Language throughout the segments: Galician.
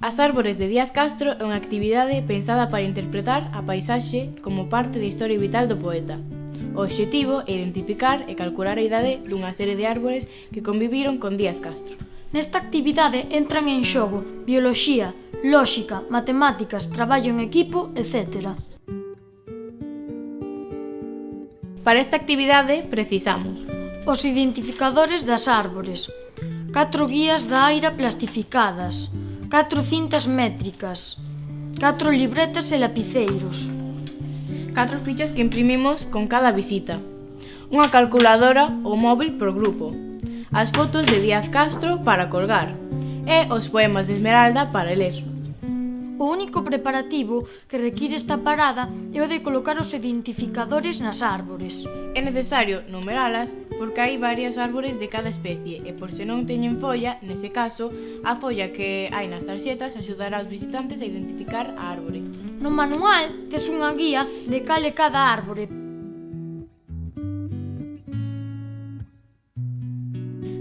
As árbores de Díaz Castro é unha actividade pensada para interpretar a paisaxe como parte da historia vital do poeta. O obxectivo é identificar e calcular a idade dunha serie de árbores que conviviron con Díaz Castro. Nesta actividade entran en xogo bioloxía, lóxica, matemáticas, traballo en equipo, etc. Para esta actividade precisamos os identificadores das árbores, 4 guías da aira plastificadas, 4 cintas métricas, 4 libretas e lapiceiros, 4 fichas que imprimimos con cada visita, unha calculadora ou móvil por grupo, as fotos de Díaz Castro para colgar e os poemas de Esmeralda para ler. O único preparativo que require esta parada é o de colocar os identificadores nas árbores. É necesario numeralas porque hai varias árbores de cada especie e por se non teñen folla, nese caso, a folla que hai nas tarxetas axudará aos visitantes a identificar a árbore. No manual tes unha guía de cal é cada árbore.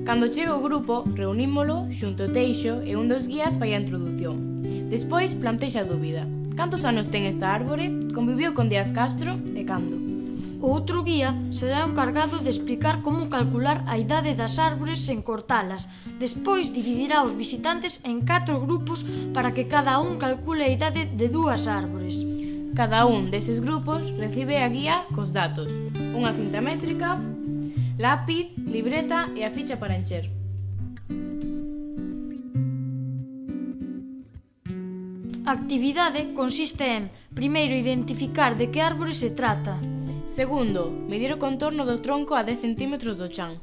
Cando chega o grupo, reunímolo xunto ao teixo e un dos guías fai a introdución. Despois plantexa a dúbida. Cantos anos ten esta árbore? Conviviu con Díaz Castro e cando? O outro guía será o encargado de explicar como calcular a idade das árbores sen cortalas. Despois dividirá os visitantes en 4 grupos para que cada un calcule a idade de 2 árbores. Cada un deses grupos recibe a guía cos datos, unha cinta métrica, lápiz, libreta e a ficha para encher. A actividade consiste en, primeiro, identificar de que árbore se trata. Segundo, medir o contorno do tronco a 10 cm do chan.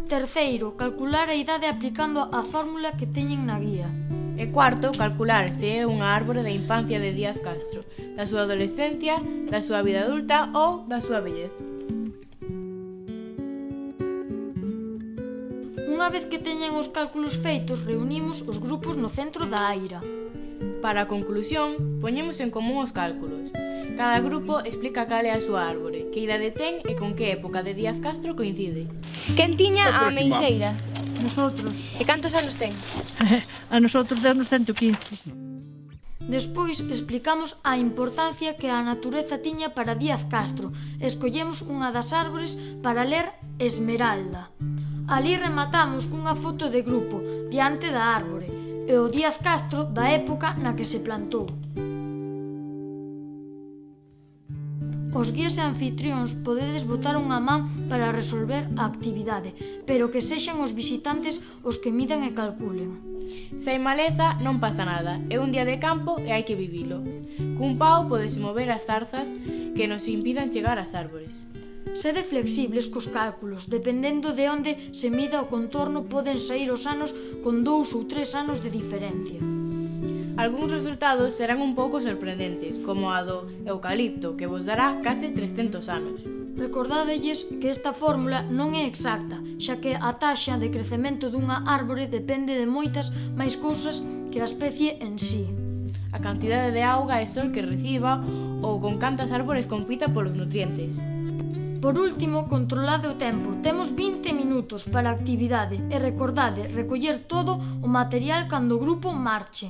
Terceiro, calcular a idade aplicando a fórmula que teñen na guía. E cuarto, calcular se é unha árbore da infancia de Díaz Castro, da súa adolescencia, da súa vida adulta ou da súa vellez. Unha vez que teñen os cálculos feitos, reunimos os grupos no centro da aira. Para a conclusión, poñemos en común os cálculos. Cada grupo explica cal é a súa árbore, que idade ten e con que época de Díaz Castro coincide. Quen tiña a meixeira? Nosotros. E cantos anos ten? A nosotros deunos 115. Despois explicamos a importancia que a natureza tiña para Díaz Castro e escollemos unha das árbores para ler Esmeralda. Alí rematamos cunha foto de grupo diante da árbore e o Díaz Castro da época na que se plantou. Os guías e anfitrións podedes botar unha man para resolver a actividade, pero que sexan os visitantes os que midan e calculen. Se hai maleza, non pasa nada, é un día de campo e hai que vivilo. Cun pau podes mover as zarzas que nos impidan chegar ás árbores. Sede flexibles cos cálculos, dependendo de onde se mida o contorno poden saír os anos con 2 ou 3 anos de diferencia. Algúns resultados serán un pouco sorprendentes, como a do eucalipto, que vos dará case 300 anos. Recordádelles que esta fórmula non é exacta, xa que a taxa de crecemento dunha árbore depende de moitas máis cousas que a especie en sí. A cantidade de auga e sol que reciba ou con cantas árbores compita polos nutrientes. Por último, controlade o tempo. Temos 20 minutos para a actividade e recordade recoller todo o material cando o grupo marche.